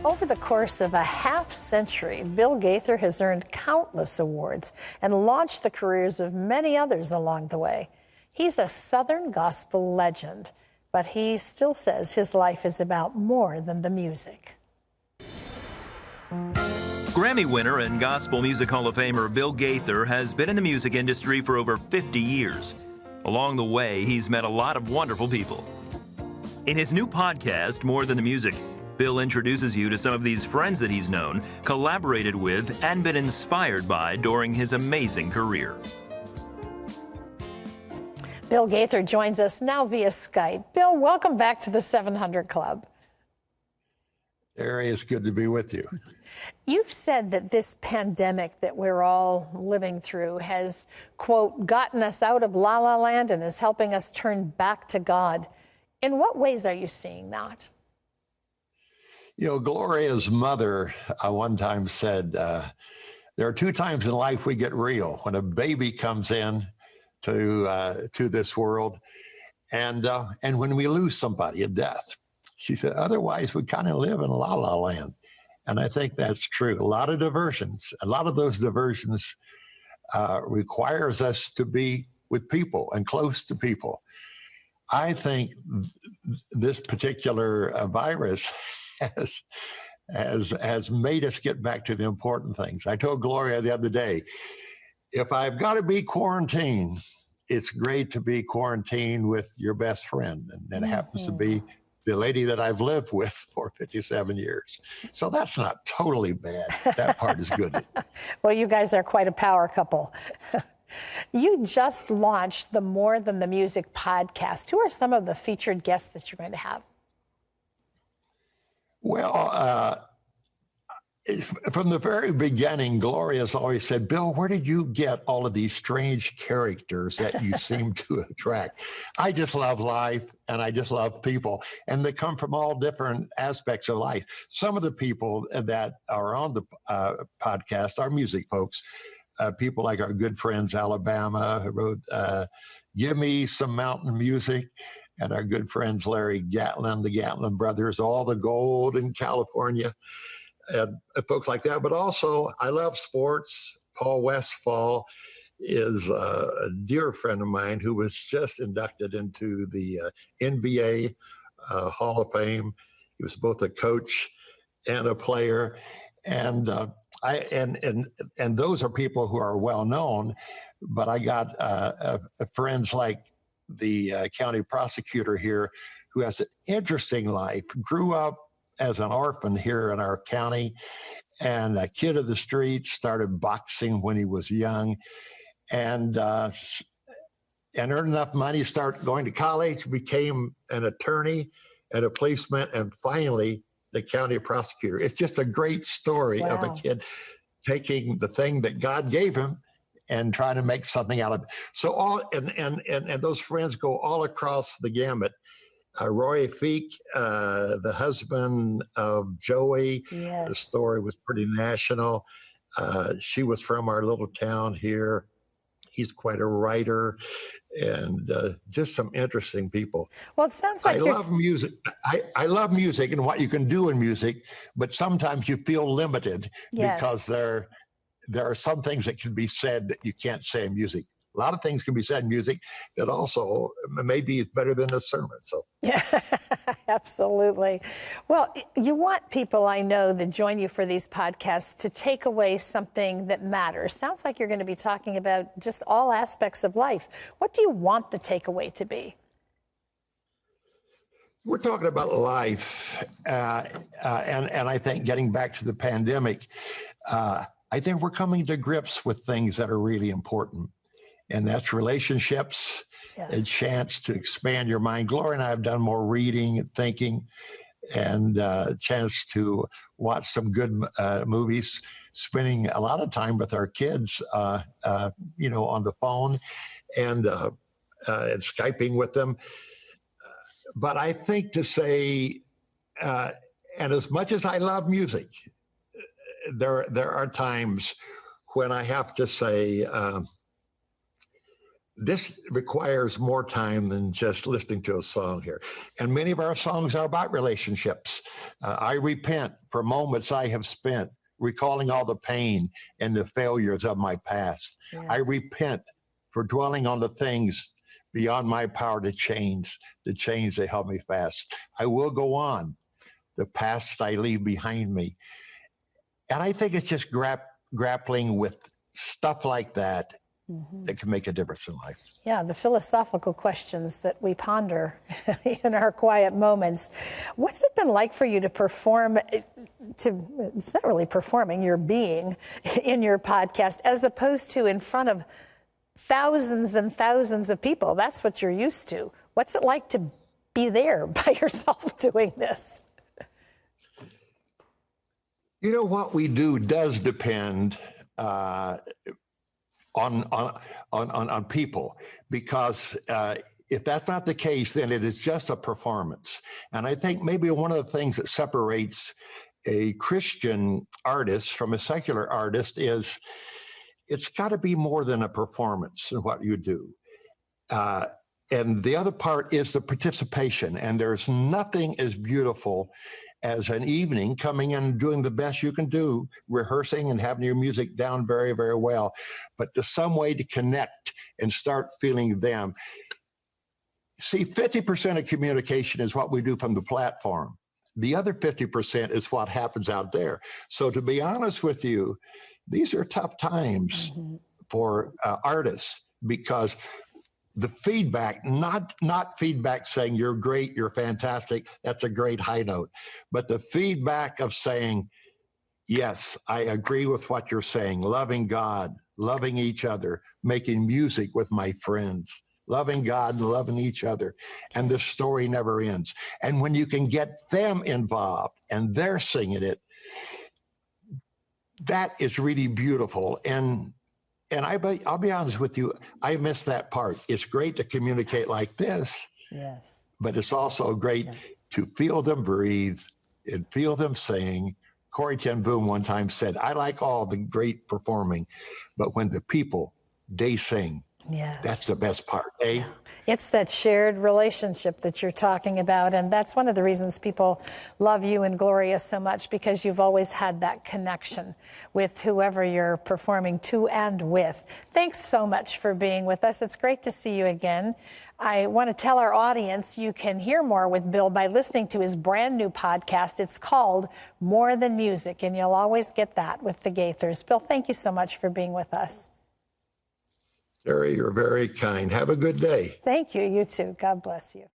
Over the course of a half century, Bill Gaither has earned countless awards and launched the careers of many others along the way. He's a Southern gospel legend, but he still says his life is about more than the music. Grammy winner and Gospel Music Hall of Famer Bill Gaither has been in the music industry for over 50 years. Along the way, he's met a lot of wonderful people. In his new podcast, More Than the Music, Bill introduces you to some of these friends that he's known, collaborated with, and been inspired by during his amazing career. Bill Gaither joins us now via Skype. Bill, welcome back to the 700 Club. Larry, it's good to be with you. You've said that this pandemic that we're all living through has, quote, gotten us out of La La Land and is helping us turn back to God. In what ways are you seeing that? You know, Gloria's mother one time said, there are two times in life we get real: when a baby comes in to this world, and when we lose somebody at death. She said, otherwise we kind of live in La La Land. And I think that's true. A lot of diversions, a lot of those diversions requires us to be with people and close to people. I think this particular virus has made us get back to the important things. I told Gloria the other day, if I've got to be quarantined, it's great to be quarantined with your best friend. And it happens to be the lady that I've lived with for 57 years. So that's not totally bad. That part is good. Well, you guys are quite a power couple. You just launched the More Than the Music podcast. Who are some of the featured guests that you're going to have? Well, from the very beginning, Gloria's always said, Bill, where did you get all of these strange characters that you seem to attract? I just love life and I just love people, and they come from all different aspects of life. Some of the people that are on the podcast are music folks, people like our good friends Alabama, who wrote Give Me Some Mountain Music, and our good friends Larry Gatlin, the Gatlin brothers, All the Gold in California. Folks like that. But also, I love sports. Paul Westphal is a dear friend of mine who was just inducted into the NBA Hall of Fame. He was both a coach and a player. And those are people who are well known. But I got friends like the county prosecutor here, who has an interesting life, grew up as an orphan here in our county, and a kid of the streets, started boxing when he was young, and earned enough money to start going to college, became an attorney and a policeman, and finally the county prosecutor. It's just a great story of a kid taking the thing that God gave him and trying to make something out of it. So and those friends go all across the gamut. Roy Feek, the husband of Joey, the story was pretty national. She was from our little town here. He's quite a writer, and just some interesting people. Well, it sounds like I love music. I love music and what you can do in music, but sometimes you feel limited because there are some things that can be said that you can't say in music. A lot of things can be said in music that also maybe is better than a sermon. So yeah, absolutely. Well, you want people, I know, that join you for these podcasts to take away something that matters. Sounds like you're going to be talking about just all aspects of life. What do you want the takeaway to be? We're talking about life, and I think getting back to the pandemic, I think we're coming to grips with things that are really important. And that's relationships, a chance to expand your mind. Gloria and I have done more reading and thinking, and a chance to watch some good movies, spending a lot of time with our kids, on the phone and Skyping with them. But I think to say, and as much as I love music, there are times when I have to say, this requires more time than just listening to a song here. And many of our songs are about relationships. I repent for moments I have spent recalling all the pain and the failures of my past. Yes. I repent for dwelling on the things beyond my power to change, the chains that held me fast. I will go on. The past I leave behind me. And I think it's just grappling with stuff like that that can make a difference in life. Yeah, the philosophical questions that we ponder in our quiet moments. What's it been like for you to perform, it's not really performing, you're being in your podcast, as opposed to in front of thousands and thousands of people? That's what you're used to. What's it like to be there by yourself doing this? You know, what we do does depend on people, because if that's not the case, then it is just a performance. And I think maybe one of the things that separates a Christian artist from a secular artist is it's got to be more than a performance in what you do. And the other part is the participation. And there's nothing as beautiful as an evening coming in and doing the best you can do, rehearsing and having your music down very, very well, but there's some way to connect and start feeling them. See, 50% of communication is what we do from the platform. The other 50% is what happens out there. So to be honest with you, these are tough times for artists, because the feedback, not feedback saying you're great, you're fantastic, that's a great high note, but the feedback of saying, yes, I agree with what you're saying, loving God, loving each other, making music with my friends, loving God and loving each other, and the story never ends. And when you can get them involved and they're singing it, that is really beautiful. And I'll be honest with you, I miss that part. It's great to communicate like this, yes, but it's also great to feel them breathe and feel them sing. Corrie ten Boom one time said, I like all the great performing, but when the people, they sing, yes, that's the best part, eh? Yeah. It's that shared relationship that you're talking about, and that's one of the reasons people love you and Gloria so much, because you've always had that connection with whoever you're performing to and with. Thanks so much for being with us. It's great to see you again. I want to tell our audience you can hear more with Bill by listening to his brand new podcast. It's called More Than Music, and you'll always get that with the Gaithers. Bill, thank you so much for being with us. Terry, you're very kind. Have a good day. Thank you. You too. God bless you.